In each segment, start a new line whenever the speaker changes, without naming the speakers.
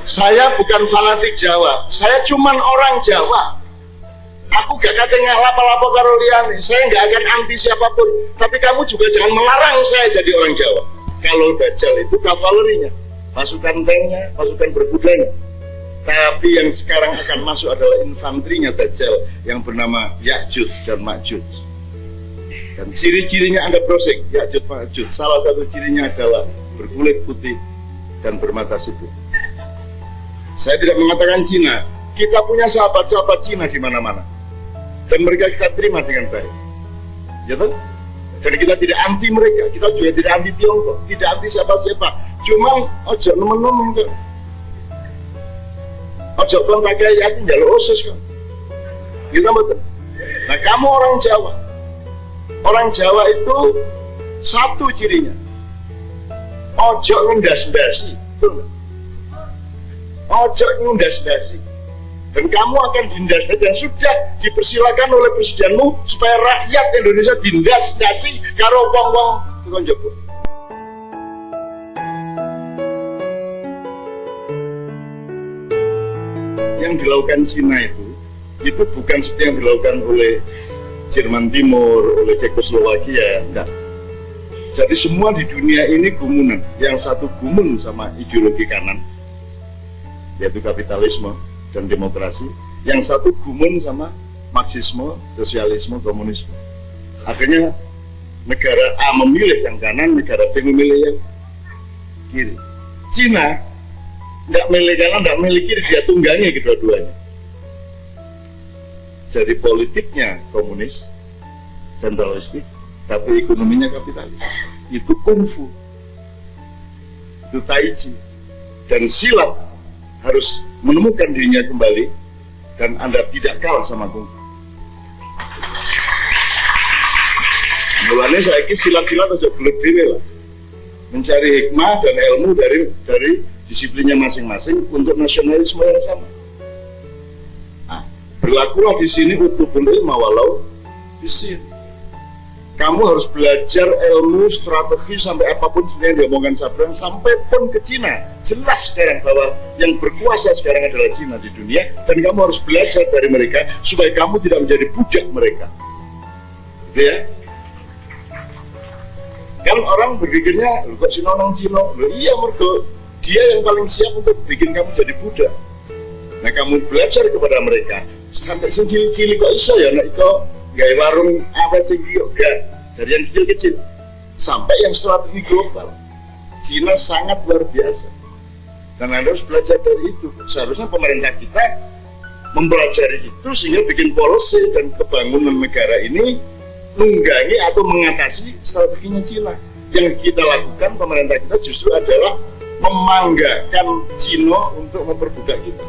Saya bukan fanatik Jawa, saya cuman orang Jawa. Aku gak katanya lapa-lapa karo liyane, saya gak akan anti siapapun. Tapi kamu juga jangan melarang saya jadi orang Jawa. Kalau Dajjal itu kavalerinya, pasukan tanknya, pasukan berkudanya. Tapi yang sekarang akan masuk adalah infanterinya Dajjal yang bernama Ya'juj dan Ma'juj. Dan ciri-cirinya Anda browsing, Ya'juj Ma'juj. Salah satu cirinya adalah berkulit putih dan bermata sipit. Saya tidak mengatakan Cina, kita punya sahabat-sahabat Cina di mana-mana, dan mereka kita terima dengan baik, ya toh? Dan kita tidak anti mereka, kita juga tidak anti Tiongkok, tidak anti siapa-siapa. Cuma ojo nemen-nemen kan, ojo kon pakai yatin jalur osus kan, kita betul. Nah kamu orang Jawa itu satu cirinya, ojo ngendas-ndasi, betul nggak? Ojo ngendas-ndasi, dan kamu akan dindas dan sudah dipersilakan oleh presidenmu supaya rakyat Indonesia dindas-ndasi karo wong-wong tukang jopo. Yang dilakukan Cina itu bukan seperti yang dilakukan oleh Jerman Timur, oleh Cekoslowakia, enggak. Jadi semua di dunia ini gumunan, yang satu gumun sama ideologi kanan, yaitu kapitalisme dan demokrasi, yang satu gumun sama Marxisme, sosialisme, komunisme. Akhirnya negara A memilih yang kanan, negara B memilih yang kiri. Cina nggak milih kanan, nggak milih kiri, dia tunggangi kedua-duanya. Jadi politiknya komunis, sentralistik, tapi ekonominya kapitalis. Itu kungfu, itu tai chi, dan silat harus menemukan dirinya kembali, dan Anda tidak kalah sama kungfu. Mulanya saya silat-silat aja gelut dewe lah, mencari hikmah dan ilmu dari disiplinnya masing-masing untuk nasionalisme yang sama. Nah, berlakulah di sini utubul ilma walau di sini. Kamu harus belajar ilmu strategi sampai apapun yang diomongkan Sabran, sampai pun ke Cina. Jelas sekarang bahwa yang berkuasa sekarang adalah Cina di dunia, dan kamu harus belajar dari mereka supaya kamu tidak menjadi budak mereka. Gitu ya? Kan orang berpikirnya, kok Cina nang Cina? Iya, mergo dia yang paling siap untuk bikin kamu jadi budak. Nah, kamu belajar kepada mereka sampai cilik-cilik kok iso ya, nek kok gaya warung apa sih yoga, dari yang kecil-kecil sampai yang strategi global. Cina sangat luar biasa, dan Anda harus belajar dari itu. Seharusnya pemerintah kita mempelajari itu sehingga bikin policy dan kebangunan negara ini nunggangi atau mengatasi strateginya Cina. Yang kita lakukan, pemerintah kita justru adalah memanggakan Cina untuk memperbudak kita.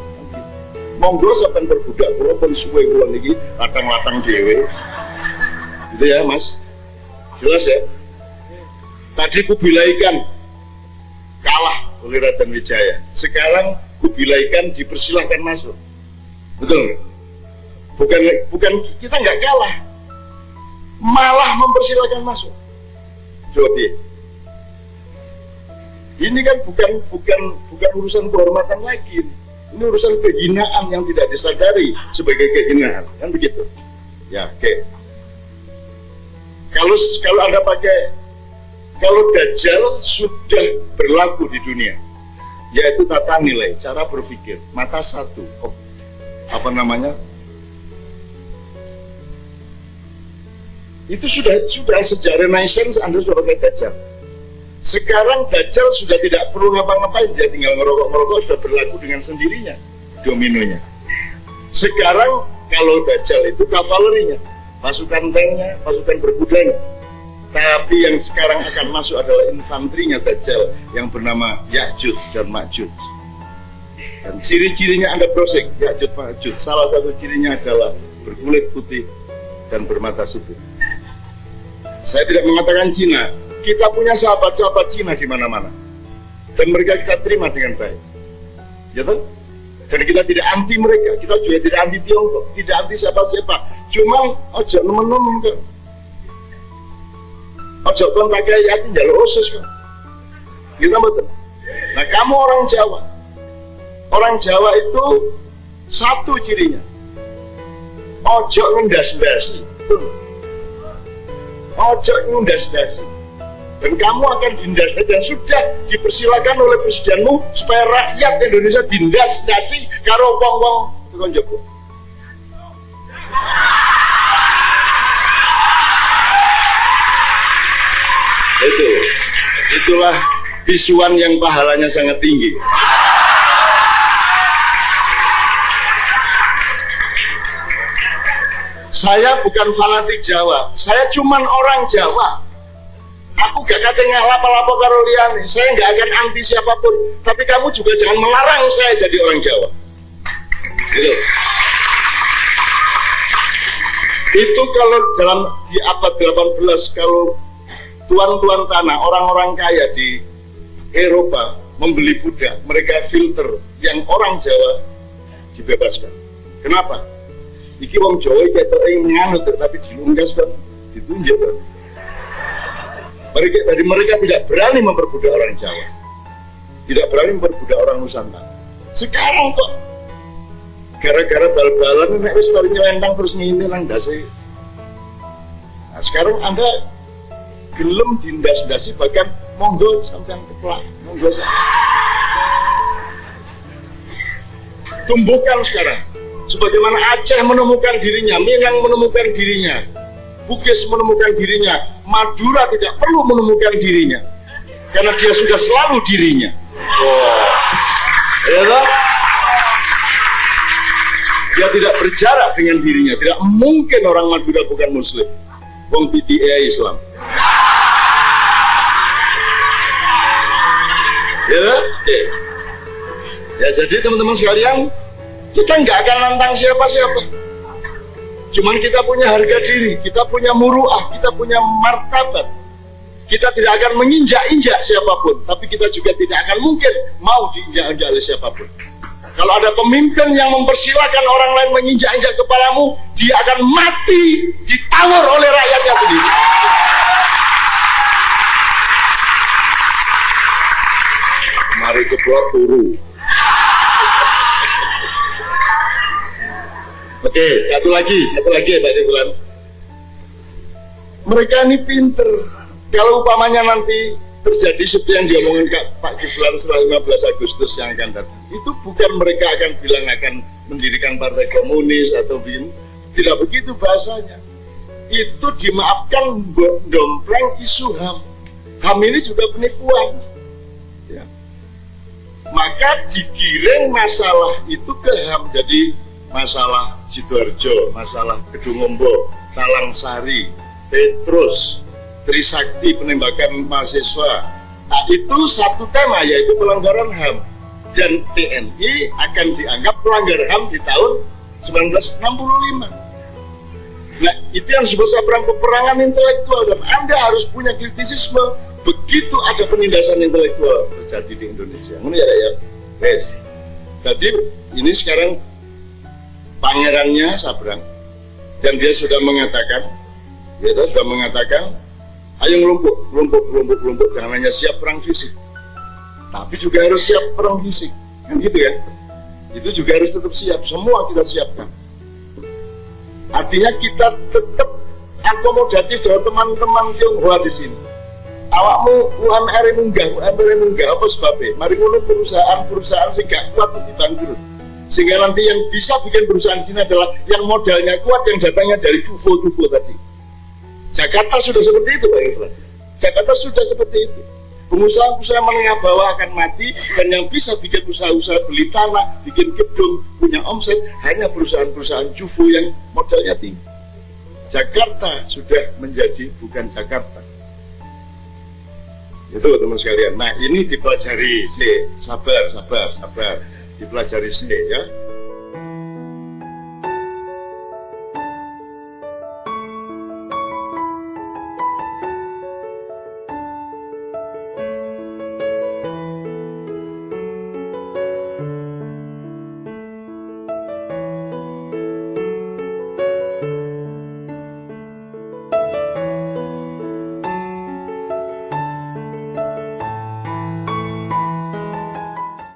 Monggo sampean berbudak kula pun suwe kula niki latang-latang dhewe. Gitu ya, Mas. Jelas ya? Tadi Kubilaikan kalah oleh Raden Wijaya. Sekarang Kubilaikan dipersilahkan masuk. Betul nggak? Bukan kita nggak kalah, malah mempersilahkan masuk. Coba dia. Ini kan bukan urusan kehormatan lagi. Ini urusan kehinaan yang tidak disadari sebagai kehinaan, kan begitu? Ya, oke. Kalau Anda pakai, kalau Dajjal sudah berlaku di dunia, yaitu tata nilai, cara berpikir, mata satu, itu sudah sejak Renaissance Anda sudah pakai Dajjal. Sekarang Dajjal sudah tidak perlu ngapa-ngapain, dia tinggal ngerokok-ngerokok, sudah berlaku dengan sendirinya dominonya. Sekarang kalau Dajjal itu kavalerinya, pasukan tanknya, pasukan berkudanya. Tapi yang sekarang akan masuk adalah infanterinya Dajjal yang bernama Ya'juj dan Ma'juj. Dan ciri-cirinya Anda browsing, Ya'juj Ma'juj. Salah satu cirinya adalah berkulit putih dan bermata sipit. Saya tidak mengatakan Cina, kita punya sahabat-sahabat Cina di mana-mana, dan mereka kita terima dengan baik, ya toh? Dan kita tidak anti mereka, kita juga tidak anti Tiongkok, tidak anti siapa-siapa. Cuma ojo nemen-nemen kan, ojo kon pakai yatin jalur osus kan, kita betul. Nah kamu orang Jawa, Orang Jawa itu satu cirinya, ojo ngendas-ndasi, ojo ngendas-ndasi. Dan kamu akan dindas, dan sudah dipersilakan oleh presidenmu supaya rakyat Indonesia dindas-ndasi karo wong-wong tukang Joko. Itulah bisuan yang pahalanya sangat tinggi. Saya bukan fanatik Jawa, saya cuman orang Jawa. Aku gak katanya lapo-lapo karo liyane, saya gak akan anti siapapun, tapi kamu juga jangan melarang saya jadi orang Jawa. Gitu. Itu kalau dalam di abad 18, kalau tuan-tuan tanah, orang-orang kaya di Eropa membeli budak, mereka filter yang orang Jawa dibebaskan. Kenapa? Iki wong Jawa ketok nganut tapi dilungkas kan, ditunjuk kan. Mereka tidak berani memperbudak orang Jawa, tidak berani memperbudak orang Nusantara. Sekarang kok gara-gara bal-balan nek wis mari nyelentang terus ngene nang ndase. Nah, sekarang Anda gelem dindas-ndasi, bahkan monggo sampean keplak, monggo tumbuhkan sekarang. Sebagaimana Aceh menemukan dirinya, Minang menemukan dirinya, Bugis menemukan dirinya, Madura tidak perlu menemukan dirinya, karena dia sudah selalu dirinya. Ya toh? Dia tidak berjarak dengan dirinya. Tidak mungkin orang Madura bukan Muslim. Wong PTA Islam. Ya, jadi teman-teman sekalian, kita nggak akan nantang siapa-siapa. Cuman kita punya harga diri, kita punya muruah, kita punya martabat. Kita tidak akan menginjak-injak siapapun, tapi kita juga tidak akan mungkin mau diinjak-injak oleh siapapun. Kalau ada pemimpin yang mempersilahkan orang lain menginjak-injak kepalamu, dia akan mati ditawar oleh rakyatnya sendiri. Mari keplok turu. Oke, satu lagi Pak Diflan. Mereka ini pinter. Kalau umpamanya nanti terjadi seperti yang diomongin Pak Diflan setelah 15 Agustus yang akan datang, itu bukan mereka akan bilang akan mendirikan partai komunis atau begini. Tidak begitu bahasanya. Itu dimaafkan dompleng isu HAM. HAM ini juga penipuan. Ya. Maka digiring masalah itu ke HAM, jadi masalah Sidoarjo, masalah Kedungombo, Talangsari, Petrus, Trisakti, penembakan mahasiswa. Nah, itu satu tema, yaitu pelanggaran HAM. Dan TNI akan dianggap pelanggar HAM di tahun 1965. Nah, itu yang disebut peperangan intelektual, dan Anda harus punya kritisisme begitu ada penindasan intelektual terjadi di Indonesia. Ini ya. Yes. Jadi ini sekarang pangerannya Sabrang, dan dia sudah mengatakan, ayo ngelumpuk, jangan hanya siap perang fisik, tapi juga harus siap perang fisik, kan gitu ya. Itu juga harus tetap siap, semua kita siapkan. Artinya kita tetap akomodatif dengan teman-teman Tionghoa di sini. Awakmu UMR munggah apa sebabnya? Mari ngono perusahaan sing gak kuat dibangkrut. Sehingga nanti yang bisa bikin perusahaan di sini adalah yang modalnya kuat, yang datangnya dari TUVO tadi. Jakarta sudah seperti itu Pak Iflan. Jakarta sudah seperti itu. Pengusaha-pengusaha menengah bawah akan mati, dan yang bisa bikin usaha-usaha beli tanah, bikin gedung, punya omset hanya perusahaan-perusahaan TUVO yang modalnya tinggi. Jakarta sudah menjadi bukan Jakarta. Itu teman sekalian. Nah, ini dipelajari, sabar, dipelajari ya.